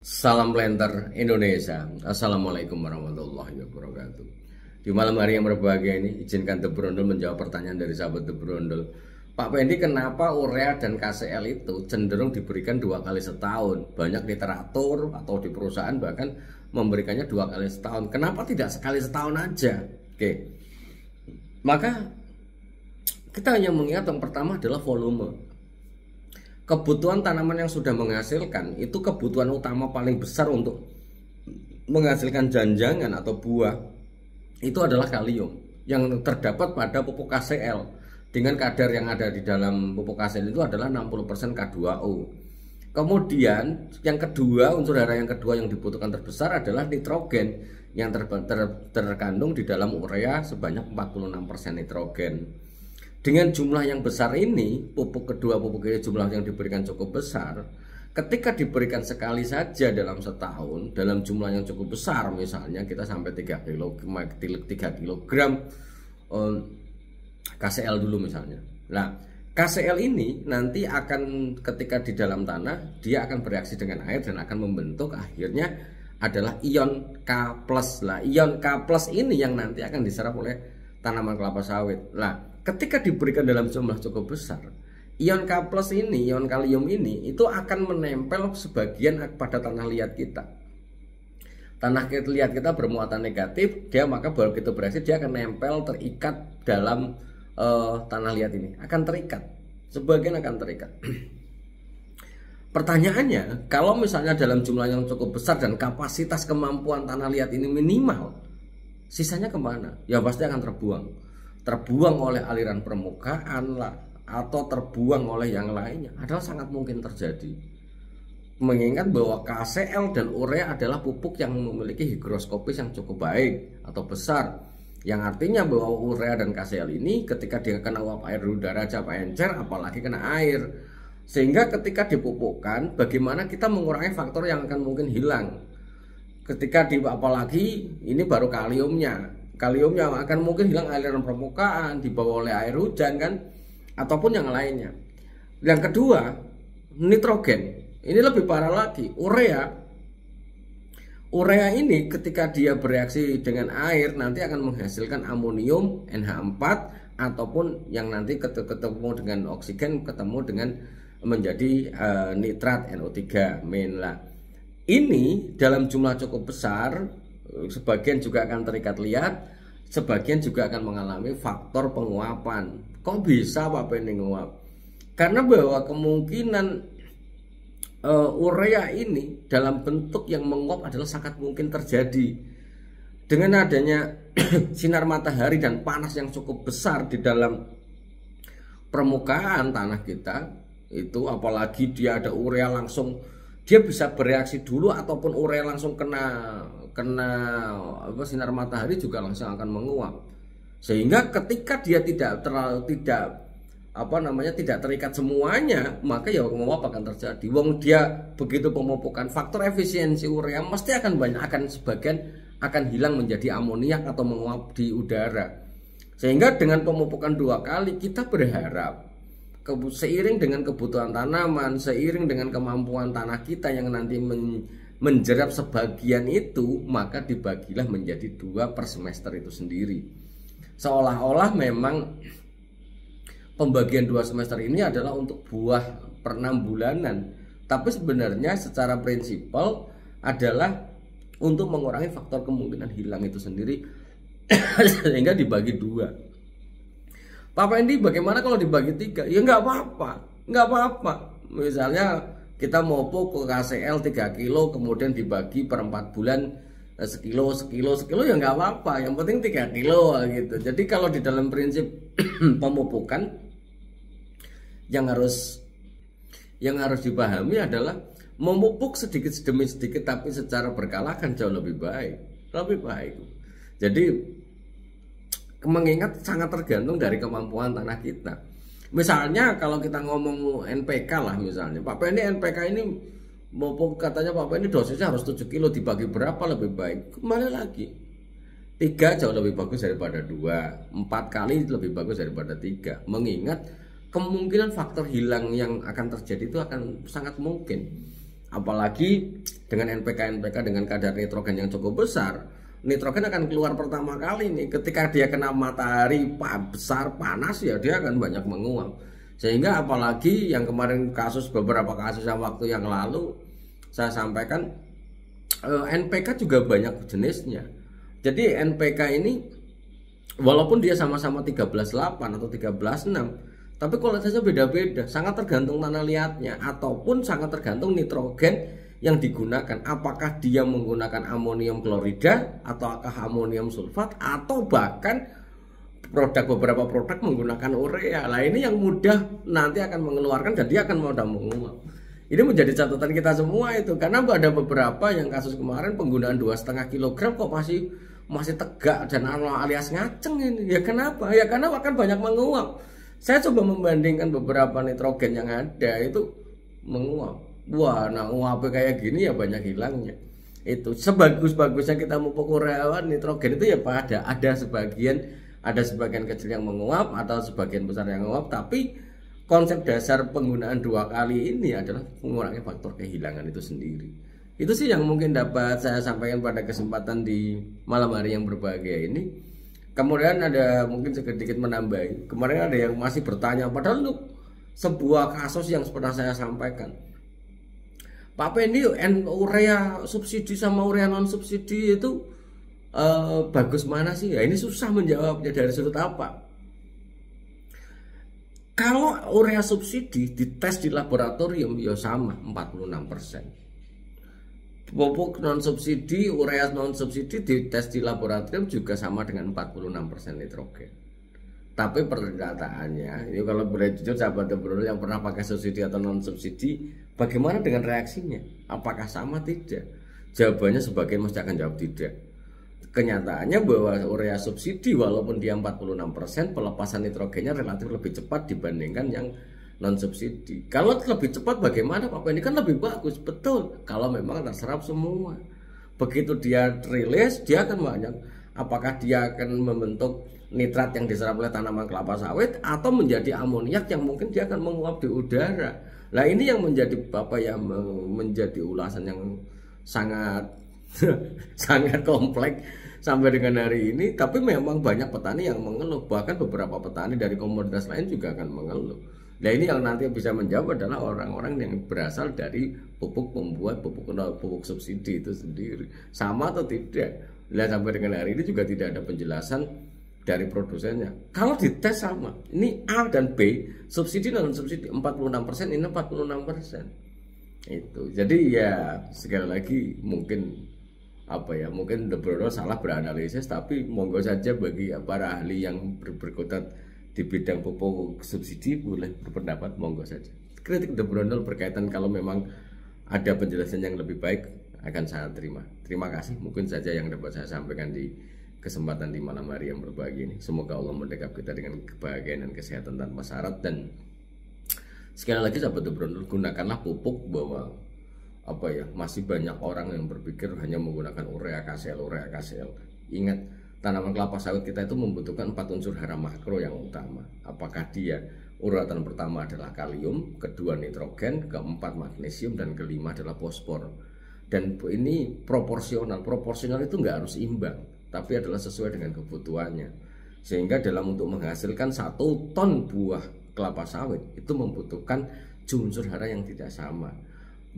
Salam Planter Indonesia. Assalamualaikum warahmatullahi wabarakatuh. Di malam hari yang berbahagia ini, izinkan The Brondol menjawab pertanyaan dari sahabat The Brondol. Pak Pendi, kenapa urea dan KCL itu cenderung diberikan 2 kali setahun? Banyak literatur atau di perusahaan bahkan memberikannya 2 kali setahun. Kenapa tidak sekali setahun aja? Oke. Maka kita hanya mengingat yang pertama adalah volume. Kebutuhan tanaman yang sudah menghasilkan itu kebutuhan utama paling besar untuk menghasilkan janjangan atau buah itu adalah kalium yang terdapat pada pupuk KCL dengan kadar yang ada di dalam pupuk KCL itu adalah 60% K2O. Kemudian yang kedua, unsur hara yang kedua yang dibutuhkan terbesar adalah nitrogen yang terkandung di dalam urea sebanyak 46% nitrogen. Dengan jumlah yang besar ini, pupuk jumlah yang diberikan cukup besar. Ketika diberikan sekali saja dalam setahun, dalam jumlah yang cukup besar, misalnya kita sampai 3 kg KCL dulu misalnya. Nah, KCL ini nanti akan ketika di dalam tanah, dia akan bereaksi dengan air dan akan membentuk akhirnya adalah ion K+. Lah, ion K+ ini yang nanti akan diserap oleh tanaman kelapa sawit. Nah, ketika diberikan dalam jumlah cukup besar, ion K+ ini, ion kalium ini itu akan menempel sebagian pada tanah liat kita. Tanah liat kita bermuatan negatif, dia maka begitu bereaksi dia akan nempel, terikat dalam tanah liat ini, akan terikat. Sebagian akan terikat. Pertanyaannya, kalau misalnya dalam jumlah yang cukup besar dan kapasitas kemampuan tanah liat ini minimal, sisanya kemana? Ya pasti akan terbuang oleh aliran permukaan lah, atau terbuang oleh yang lainnya. Adalah sangat mungkin terjadi. Mengingat bahwa KCL dan urea adalah pupuk yang memiliki higroskopis yang cukup baik atau besar, yang artinya bahwa urea dan KCL ini ketika dia kena uap air udara cap encer, apalagi kena air, sehingga ketika dipupukkan, bagaimana kita mengurangi faktor yang akan mungkin hilang ketika apalagi ini baru kaliumnya akan mungkin hilang aliran permukaan dibawa oleh air hujan kan, ataupun yang lainnya. Yang kedua, nitrogen. Ini lebih parah lagi. Urea ini ketika dia bereaksi dengan air nanti akan menghasilkan amonium NH4 ataupun yang nanti ketemu dengan oksigen ketemu dengan menjadi nitrat NO3 lah. Ini dalam jumlah cukup besar, sebagian juga akan terikat liat, sebagian juga akan mengalami faktor penguapan. Kok bisa Pak Pendi nguap? Karena bahwa kemungkinan urea ini dalam bentuk yang menguap adalah sangat mungkin terjadi dengan adanya sinar matahari dan panas yang cukup besar di dalam permukaan tanah kita itu, apalagi dia ada urea langsung, dia bisa bereaksi dulu ataupun urea langsung kena sinar matahari juga langsung akan menguap. Sehingga ketika dia tidak terikat semuanya, maka ya menguap akan terjadi. Wong dia begitu pemupukan, faktor efisiensi urea mesti sebagian akan hilang menjadi amoniak atau menguap di udara. Sehingga dengan pemupukan 2 kali kita berharap seiring dengan kebutuhan tanaman, seiring dengan kemampuan tanah kita yang nanti menjerap sebagian itu, maka dibagilah menjadi 2 per semester itu sendiri. Seolah-olah memang pembagian 2 semester ini adalah untuk buah per 6 bulanan, tapi sebenarnya secara prinsipal adalah untuk mengurangi faktor kemungkinan hilang itu sendiri sehingga dibagi 2. Pak Pendi, bagaimana kalau dibagi 3? Ya nggak apa-apa. Misalnya kita mau pupuk KCL 3 kilo kemudian dibagi per 4 bulan sekilo ya nggak apa-apa. Yang penting 3 kilo gitu. Jadi kalau di dalam prinsip pemupukan yang harus dipahami adalah memupuk sedikit demi sedikit tapi secara berkala kan jauh lebih baik. Jadi mengingat sangat tergantung dari kemampuan tanah kita. Misalnya kalau kita ngomong NPK lah misalnya, Pak Pendi NPK ini mupuk katanya Pak Pendi dosisnya harus 7 kilo, dibagi berapa lebih baik? Kembali lagi 3 jauh lebih bagus daripada 2, 4 kali lebih bagus daripada 3. Mengingat kemungkinan faktor hilang yang akan terjadi itu akan sangat mungkin. Apalagi dengan NPK dengan kadar nitrogen yang cukup besar, nitrogen akan keluar pertama kali nih ketika dia kena matahari besar panas, ya dia akan banyak menguap. Sehingga apalagi yang kemarin beberapa kasus yang waktu yang lalu saya sampaikan, NPK juga banyak jenisnya. Jadi NPK ini walaupun dia sama-sama 13,8 atau 13,6, tapi kualitasnya beda-beda, sangat tergantung tanah liatnya ataupun sangat tergantung nitrogen yang digunakan. Apakah dia menggunakan amonium klorida ataukah amonium sulfat, atau bahkan beberapa produk menggunakan urea. Nah ini yang mudah nanti akan mengeluarkan dan dia akan mudah menguap. Ini menjadi catatan kita semua itu, karena ada beberapa yang kasus kemarin penggunaan 2,5 kg kok masih tegak dan alias ngaceng ini. Ya kenapa? Ya karena akan banyak menguap. Saya coba membandingkan beberapa nitrogen yang ada itu menguap. Wah, nah uap kayak gini ya banyak hilangnya. Itu sebagus-bagusnya kita memupuk urea nitrogen itu ya ada sebagian kecil yang menguap atau sebagian besar yang menguap, tapi konsep dasar penggunaan 2 kali ini adalah mengurangi faktor kehilangan itu sendiri. Itu sih yang mungkin dapat saya sampaikan pada kesempatan di malam hari yang berbahagia ini. Kemudian ada mungkin sedikit menambahi. Kemarin ada yang masih bertanya, padahal untuk sebuah kasus yang pernah saya sampaikan, Pak Pendi, urea subsidi sama urea non subsidi itu bagus mana sih? Ya ini susah menjawabnya dari sudut apa. Kalau urea subsidi dites di laboratorium ya sama 46%. Pupuk non subsidi, urea non subsidi dites di laboratorium juga sama dengan 46% nitrogen. Tapi pernyataannya, ini kalau boleh jujur sahabat Bro yang pernah pakai subsidi atau non subsidi, bagaimana dengan reaksinya? Apakah sama? Tidak. Jawabannya sebagian mesti akan jawab tidak. Kenyataannya bahwa urea subsidi walaupun dia 46%, pelepasan nitrogennya relatif lebih cepat dibandingkan yang non subsidi. Kalau lebih cepat bagaimana Pak? Ini kan lebih bagus, betul. Kalau memang terserap semua. Begitu dia rilis, dia akan banyak. Apakah dia akan membentuk nitrat yang diserap oleh tanaman kelapa sawit atau menjadi amoniak yang mungkin dia akan menguap di udara. Nah ini yang menjadi menjadi ulasan yang sangat sangat kompleks sampai dengan hari ini. Tapi memang banyak petani yang mengeluh, bahkan beberapa petani dari komoditas lain juga akan mengeluh. Nah ini yang nanti bisa menjawab adalah orang-orang yang berasal dari pembuat pupuk subsidi itu sendiri, sama atau tidak. Nah sampai dengan hari ini juga tidak ada penjelasan dari produsennya. Kalau dites sama, ini A dan B, subsidi dan non subsidi 46%, ini 46%. Itu. Jadi ya sekali lagi mungkin mungkin The Brono salah beranalisis, tapi monggo saja bagi para ahli yang berkutat di bidang pupuk subsidi boleh berpendapat, monggo saja. Kritik The Brono berkaitan kalau memang ada penjelasan yang lebih baik akan saya terima. Terima kasih, mungkin saja yang dapat saya sampaikan di kesempatan di malam hari yang berbahagia ini. Semoga Allah mendekap kita dengan kebahagiaan dan kesehatan tanpa syarat. Dan sekali lagi sahabat The Brono, gunakanlah pupuk bahwa masih banyak orang yang berpikir hanya menggunakan urea KCL. Ingat, tanaman kelapa sawit kita itu membutuhkan 4 unsur hara makro yang utama. Apakah dia urutan pertama adalah kalium, kedua nitrogen, keempat magnesium, dan kelima adalah fosfor. Dan ini proporsional itu nggak harus imbang, tapi adalah sesuai dengan kebutuhannya. Sehingga dalam untuk menghasilkan 1 ton buah kelapa sawit itu membutuhkan unsur hara yang tidak sama.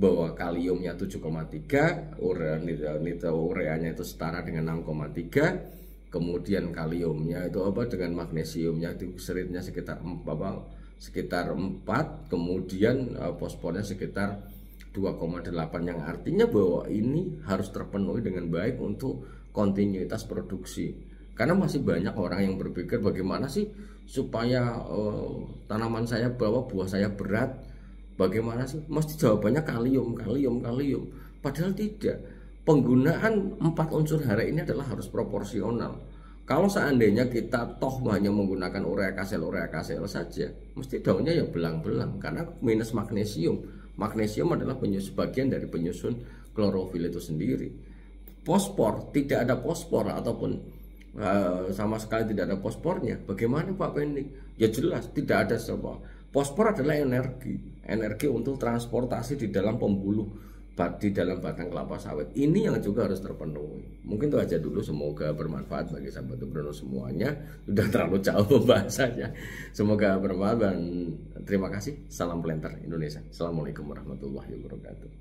Bahwa kaliumnya 7,3, ureanya itu setara dengan 6,3, kemudian kaliumnya itu dengan magnesiumnya itu seritnya sekitar 4, kemudian fosfornya sekitar 2,8, yang artinya bahwa ini harus terpenuhi dengan baik untuk kontinuitas produksi. Karena masih banyak orang yang berpikir bagaimana sih supaya tanaman saya buah saya berat, bagaimana sih? Mesti jawabannya kalium. Padahal tidak. Penggunaan 4 unsur hara ini adalah harus proporsional. Kalau seandainya kita hanya menggunakan urea KCL saja, mesti daunnya ya belang-belang karena minus magnesium. Magnesium adalah bagian dari penyusun klorofil itu sendiri. Fosfor, tidak ada fosfor ataupun sama sekali tidak ada fosfornya. Bagaimana Pak Pendi? Ya jelas tidak ada semua. Fosfor adalah energi untuk transportasi di dalam pembuluh di dalam batang kelapa sawit ini yang juga harus terpenuhi. Mungkin itu aja dulu, semoga bermanfaat bagi sahabat Bruno semuanya. Sudah terlalu jauh pembahasannya. Semoga bermanfaat dan terima kasih. Salam Planter Indonesia. Assalamualaikum warahmatullahi wabarakatuh.